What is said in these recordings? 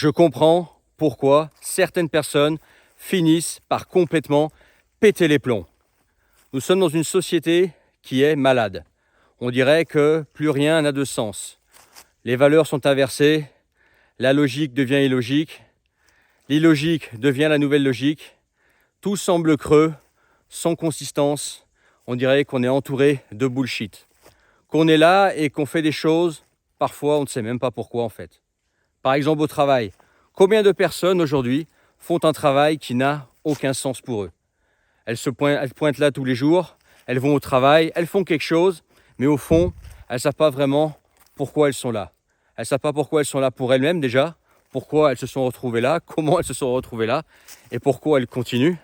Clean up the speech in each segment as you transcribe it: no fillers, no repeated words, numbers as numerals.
je comprends pourquoi certaines personnes finissent par complètement péter les plombs. Nous sommes dans une société qui est malade. On dirait que plus rien n'a de sens. Les valeurs sont inversées, la logique devient illogique, l'illogique devient la nouvelle logique. Tout semble creux, sans consistance. On dirait qu'on est entouré de bullshit. Qu'on est là et qu'on fait des choses, parfois on ne sait même pas pourquoi en fait. Par exemple au travail, combien de personnes aujourd'hui font un travail qui n'a aucun sens pour eux? Elles pointent là tous les jours, elles vont au travail, elles font quelque chose, mais au fond, elles ne savent pas vraiment pourquoi elles sont là. Elles ne savent pas pourquoi elles sont là pour elles-mêmes déjà, pourquoi elles se sont retrouvées là, comment elles se sont retrouvées là, et pourquoi elles continuent.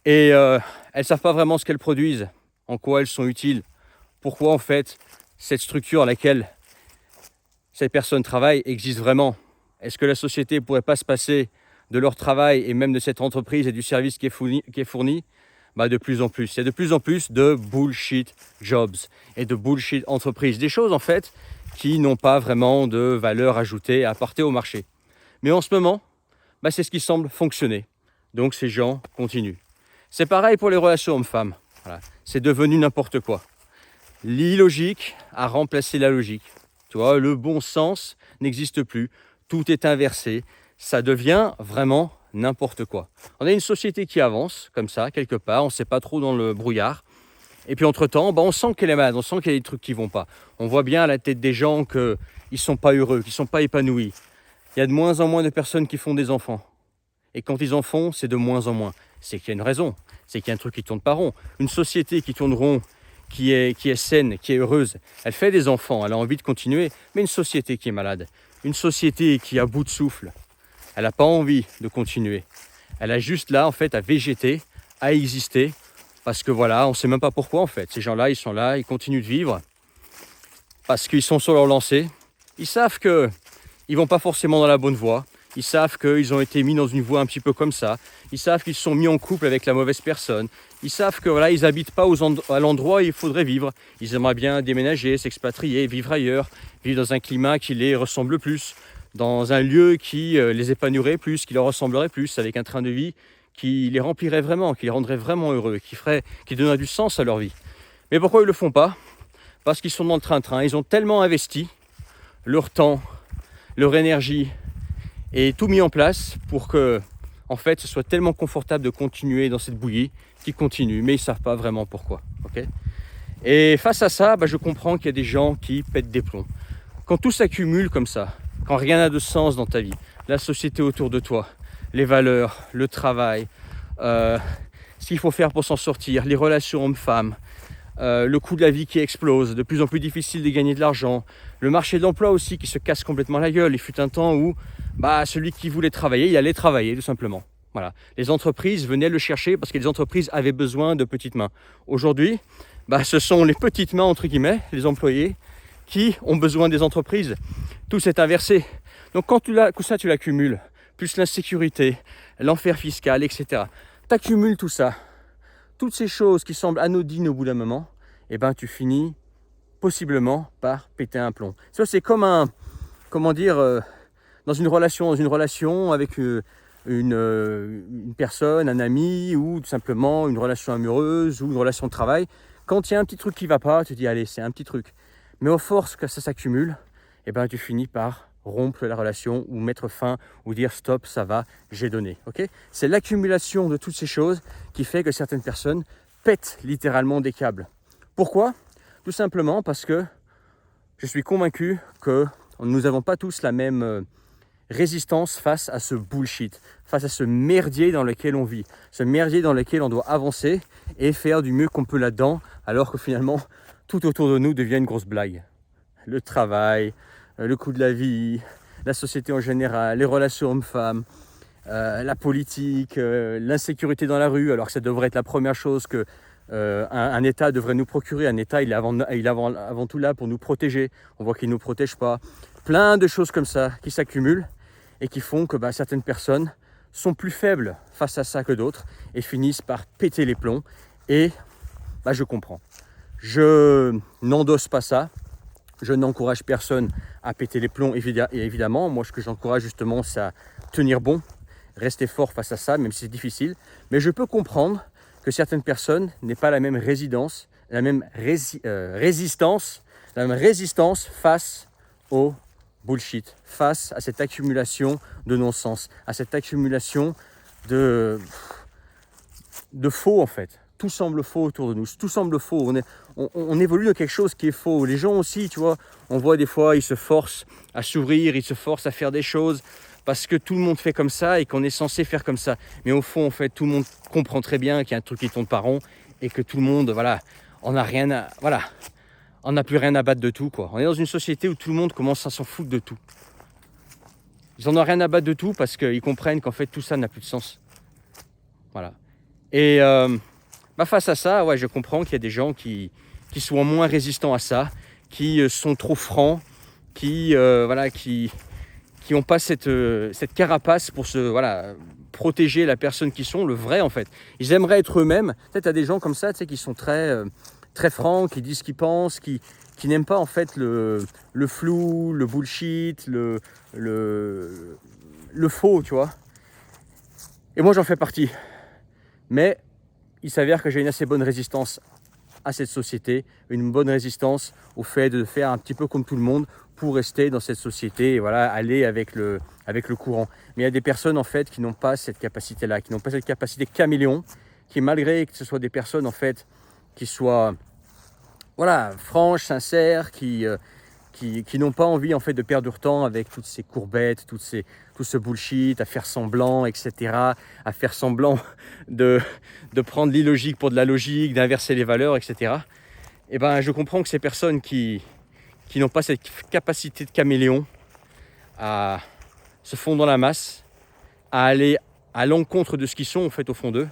Et elles ne savent pas vraiment ce qu'elles produisent, en quoi elles sont utiles, pourquoi en fait cette structure à laquelle ces personnes travaillent existe vraiment. Est-ce que la société ne pourrait pas se passer de leur travail et même de cette entreprise et du service qui est fourni? De plus en plus. Il y a de plus en plus de bullshit jobs et de bullshit entreprises. Des choses en fait qui n'ont pas vraiment de valeur ajoutée à apporter au marché. Mais en ce moment, c'est ce qui semble fonctionner. Donc ces gens continuent. C'est pareil pour les relations hommes-femmes. Voilà. C'est devenu n'importe quoi. L'illogique a remplacé la logique. Tu vois, le bon sens n'existe plus. Tout est inversé. Ça devient vraiment n'importe quoi. On a une société qui avance comme ça, quelque part. On ne sait pas trop dans le brouillard. Et puis entre-temps, on sent qu'elle est malade. On sent qu'il y a des trucs qui ne vont pas. On voit bien à la tête des gens qu'ils ne sont pas heureux, qu'ils ne sont pas épanouis. Il y a de moins en moins de personnes qui font des enfants. Et quand ils en font, c'est de moins en moins. C'est qu'il y a une raison. C'est qu'il y a un truc qui tourne pas rond. Une société qui tourne rond, qui est saine, qui est heureuse, elle fait des enfants, elle a envie de continuer. Mais une société qui est malade, une société qui est à bout de souffle, elle n'a pas envie de continuer. Elle a juste là, en fait, à végéter, à exister. Parce que voilà, on ne sait même pas pourquoi, en fait. Ces gens-là, ils sont là, ils continuent de vivre. Parce qu'ils sont sur leur lancée. Ils savent qu'ils ne vont pas forcément dans la bonne voie. Ils savent qu'ils ont été mis dans une voie un petit peu comme ça. Ils savent qu'ils se sont mis en couple avec la mauvaise personne. Ils savent que voilà, ils n'habitent pas à l'endroit où il faudrait vivre. Ils aimeraient bien déménager, s'expatrier, vivre ailleurs, vivre dans un climat qui les ressemble plus, dans un lieu qui les épanouirait plus, qui leur ressemblerait plus, avec un train de vie qui les remplirait vraiment, qui les rendrait vraiment heureux, qui donnerait du sens à leur vie. Mais pourquoi ils ne le font pas? Parce qu'ils sont dans le train-train. Ils ont tellement investi leur temps, leur énergie, et tout mis en place pour que, en fait, ce soit tellement confortable de continuer dans cette bouillie qu'ils continuent, mais ils ne savent pas vraiment pourquoi. Okay, et face à ça, je comprends qu'il y a des gens qui pètent des plombs. Quand tout s'accumule comme ça, quand rien n'a de sens dans ta vie, la société autour de toi, les valeurs, le travail, ce qu'il faut faire pour s'en sortir, les relations hommes-femmes, le coût de la vie qui explose, de plus en plus difficile de gagner de l'argent, le marché de l'emploi aussi qui se casse complètement la gueule. Il fut un temps où celui qui voulait travailler, il allait travailler tout simplement. Voilà. Les entreprises venaient le chercher parce que les entreprises avaient besoin de petites mains. Aujourd'hui, ce sont les petites mains, entre guillemets, les employés, qui ont besoin des entreprises. Tout s'est inversé. Donc quand tu l'accumules, plus l'insécurité, l'enfer fiscal, etc. Tu accumules tout ça. Toutes ces choses qui semblent anodines au bout d'un moment, tu finis possiblement par péter un plomb. Ça, c'est comme dans une relation avec une personne, un ami, ou tout simplement une relation amoureuse ou une relation de travail. Quand il y a un petit truc qui ne va pas, tu te dis allez, c'est un petit truc. Mais au force que ça s'accumule, tu finis par rompre la relation ou mettre fin ou dire stop, ça va, j'ai donné. Okay, c'est l'accumulation de toutes ces choses qui fait que certaines personnes pètent littéralement des câbles. Pourquoi? Tout simplement parce que je suis convaincu que nous n'avons pas tous la même résistance face à ce bullshit, face à ce merdier dans lequel on vit, ce merdier dans lequel on doit avancer et faire du mieux qu'on peut là-dedans, alors que finalement tout autour de nous devient une grosse blague. Le travail, le coût de la vie, la société en général, les relations hommes-femmes, la politique, l'insécurité dans la rue, alors que ça devrait être la première chose que un État devrait nous procurer. Un État, il est avant tout là pour nous protéger. On voit qu'il ne nous protège pas. Plein de choses comme ça qui s'accumulent et qui font que certaines personnes sont plus faibles face à ça que d'autres et finissent par péter les plombs. Et je comprends. Je n'endosse pas ça. Je n'encourage personne à péter les plombs, évidemment. Moi, ce que j'encourage justement, c'est à tenir bon, rester fort face à ça, même si c'est difficile. Mais je peux comprendre que certaines personnes n'aient pas la même résistance face au bullshit, face à cette accumulation de non-sens, à cette accumulation de faux en fait. Tout semble faux autour de nous, tout semble faux. On évolue dans quelque chose qui est faux. Les gens aussi, tu vois, on voit des fois, ils se forcent à s'ouvrir, ils se forcent à faire des choses parce que tout le monde fait comme ça et qu'on est censé faire comme ça. Mais au fond, en fait, tout le monde comprend très bien qu'il y a un truc qui tourne pas rond et que tout le monde, voilà, on n'a plus rien à battre de tout, quoi. On est dans une société où tout le monde commence à s'en foutre de tout. Ils en ont rien à battre de tout parce qu'ils comprennent qu'en fait, tout ça n'a plus de sens. Voilà. Et face à ça, ouais, je comprends qu'il y a des gens qui sont moins résistants à ça, qui sont trop francs, qui n'ont pas cette carapace pour protéger la personne qu'ils sont, le vrai en fait. Ils aimeraient être eux-mêmes. Peut-être à des gens comme ça, tu sais, qui sont très francs, qui disent ce qu'ils pensent, qui n'aiment pas en fait le flou, le bullshit, le faux, tu vois. Et moi j'en fais partie. Mais il s'avère que j'ai une assez bonne résistance à cette société, une bonne résistance au fait de faire un petit peu comme tout le monde pour rester dans cette société et voilà, aller avec le courant. Mais il y a des personnes en fait qui n'ont pas cette capacité-là, qui n'ont pas cette capacité caméléon, qui malgré que ce soit des personnes en fait qui soient franches, sincères, qui n'ont pas envie en fait de perdre leur temps avec toutes ces courbettes, tout ce bullshit, à faire semblant, etc., à faire semblant de prendre l'illogique pour de la logique, d'inverser les valeurs, etc. Et ben, je comprends que ces personnes qui n'ont pas cette capacité de caméléon à se fondre dans la masse, à aller à l'encontre de ce qu'ils sont en fait au fond d'eux,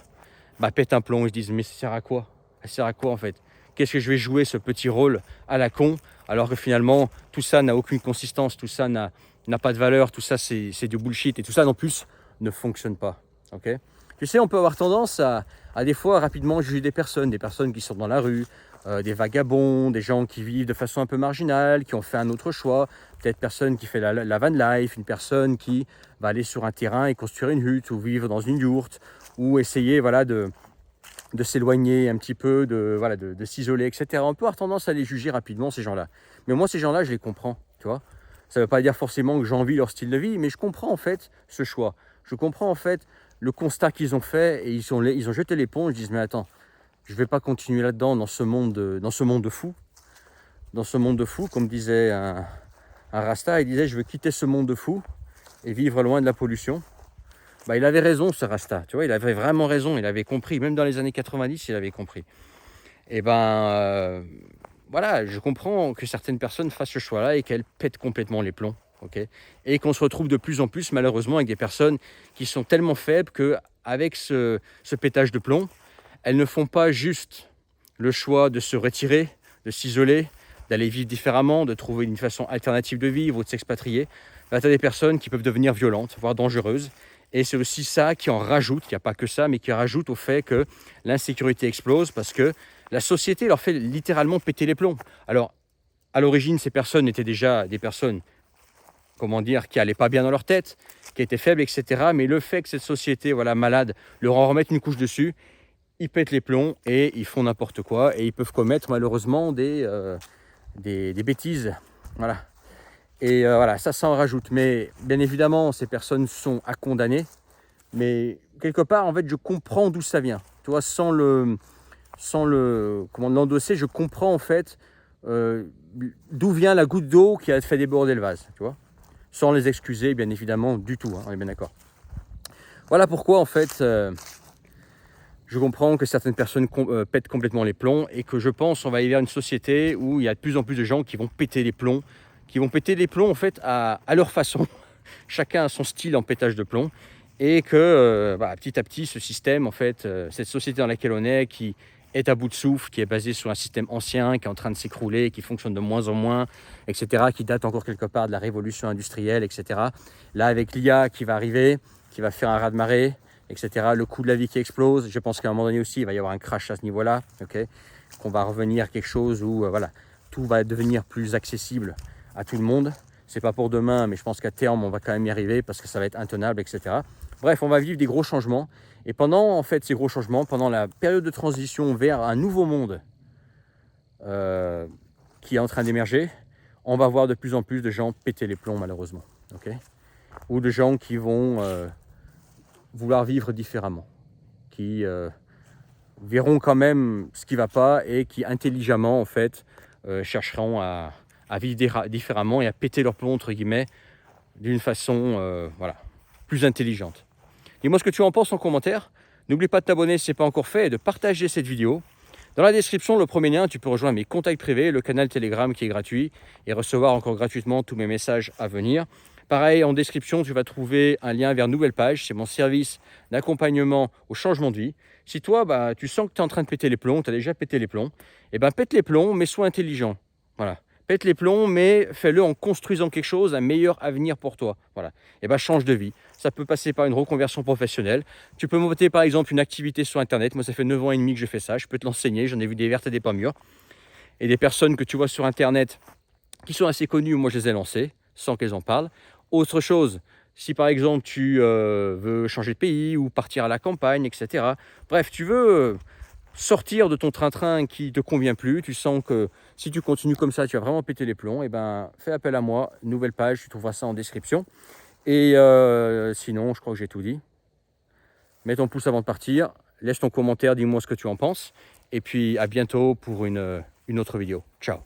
pètent un plomb et se disent mais ça sert à quoi? Ça sert à quoi en fait? Qu'est-ce que je vais jouer ce petit rôle à la con alors que finalement tout ça n'a aucune consistance, tout ça n'a pas de valeur, tout ça c'est du bullshit et tout ça en plus ne fonctionne pas. Okay, tu sais, on peut avoir tendance à des fois rapidement juger des personnes qui sont dans la rue, des vagabonds, des gens qui vivent de façon un peu marginale, qui ont fait un autre choix, peut-être personne qui fait la van life, une personne qui va aller sur un terrain et construire une hutte ou vivre dans une yourte ou essayer de s'éloigner un petit peu, de s'isoler, etc. On peut avoir tendance à les juger rapidement, ces gens-là. Mais moi, ces gens-là, je les comprends, tu vois. Ça ne veut pas dire forcément que j'envie leur style de vie, mais je comprends en fait ce choix. Je comprends en fait le constat qu'ils ont fait et ils ont jeté l'éponge. Ils disent, mais attends, je ne vais pas continuer là-dedans, dans ce monde de fou. Dans ce monde de fou, comme disait un Rasta, il disait, je veux quitter ce monde de fou et vivre loin de la pollution. Il avait raison ce Rasta, tu vois, il avait vraiment raison, il avait compris, même dans les années 90, il avait compris. Et je comprends que certaines personnes fassent ce choix-là et qu'elles pètent complètement les plombs, okay, et qu'on se retrouve de plus en plus, malheureusement, avec des personnes qui sont tellement faibles qu'avec ce pétage de plomb, elles ne font pas juste le choix de se retirer, de s'isoler, d'aller vivre différemment, de trouver une façon alternative de vivre ou de s'expatrier. Tu as des personnes qui peuvent devenir violentes, voire dangereuses. Et c'est aussi ça qui en rajoute, il n'y a pas que ça, mais qui rajoute au fait que l'insécurité explose parce que la société leur fait littéralement péter les plombs. Alors, à l'origine, ces personnes étaient déjà des personnes, qui n'allaient pas bien dans leur tête, qui étaient faibles, etc. Mais le fait que cette société, malade, leur en remette une couche dessus, ils pètent les plombs et ils font n'importe quoi. Et ils peuvent commettre malheureusement des bêtises. Voilà. Et ça en rajoute. Mais bien évidemment, ces personnes sont à condamner. Mais quelque part, en fait, je comprends d'où ça vient. Tu vois, sans l'endosser, je comprends en fait d'où vient la goutte d'eau qui a fait déborder le vase. Tu vois, sans les excuser, bien évidemment, du tout. On est bien d'accord. Voilà pourquoi, en fait, je comprends que certaines personnes pètent complètement les plombs et que je pense qu'on va aller vers une société où il y a de plus en plus de gens qui vont péter les plombs, en fait à leur façon. Chacun a son style en pétage de plomb et que petit à petit ce système, en fait, cette société dans laquelle on est, qui est à bout de souffle, qui est basée sur un système ancien, qui est en train de s'écrouler, qui fonctionne de moins en moins, etc., qui date encore quelque part de la révolution industrielle, etc. Là, avec l'IA qui va arriver, qui va faire un raz-de-marée, etc., le coût de la vie qui explose, je pense qu'à un moment donné aussi, il va y avoir un crash à ce niveau-là, okay, qu'on va revenir à quelque chose où tout va devenir plus accessible à tout le monde. C'est pas pour demain, mais je pense qu'à terme, on va quand même y arriver parce que ça va être intenable, etc. Bref, on va vivre des gros changements. Et pendant en fait, ces gros changements, pendant la période de transition vers un nouveau monde qui est en train d'émerger, on va voir de plus en plus de gens péter les plombs, malheureusement. Okay, ou de gens qui vont vouloir vivre différemment, qui verront quand même ce qui ne va pas et qui intelligemment en fait chercheront à vivre différemment et à péter leur plomb entre guillemets d'une façon voilà, plus intelligente. Dis-moi ce que tu en penses en commentaire. N'oublie pas de t'abonner si ce n'est pas encore fait et de partager cette vidéo. Dans la description, le premier lien, tu peux rejoindre mes contacts privés, le canal Telegram qui est gratuit et recevoir encore gratuitement tous mes messages à venir. Pareil, en description, tu vas trouver un lien vers Nouvelle Page. C'est mon service d'accompagnement au changement de vie. Si toi, tu sens que tu es en train de péter les plombs, tu as déjà pété les plombs, eh ben, pète les plombs, mais sois intelligent. Voilà. Pète les plombs, mais fais-le en construisant quelque chose, un meilleur avenir pour toi. Voilà. Et ben, change de vie. Ça peut passer par une reconversion professionnelle. Tu peux monter par exemple une activité sur Internet. Moi, ça fait 9 ans et demi que je fais ça. Je peux te l'enseigner. J'en ai vu des vertes et des pas mûres. Et des personnes que tu vois sur Internet qui sont assez connues, moi je les ai lancées sans qu'elles en parlent. Autre chose, si par exemple tu veux changer de pays ou partir à la campagne, etc. Bref, tu veux sortir de ton train-train qui ne te convient plus, tu sens que si tu continues comme ça, tu vas vraiment péter les plombs, et ben fais appel à moi, Nouvelle Page, tu trouveras ça en description. Et sinon, je crois que j'ai tout dit. Mets ton pouce avant de partir, laisse ton commentaire, dis-moi ce que tu en penses. Et puis à bientôt pour une autre vidéo. Ciao.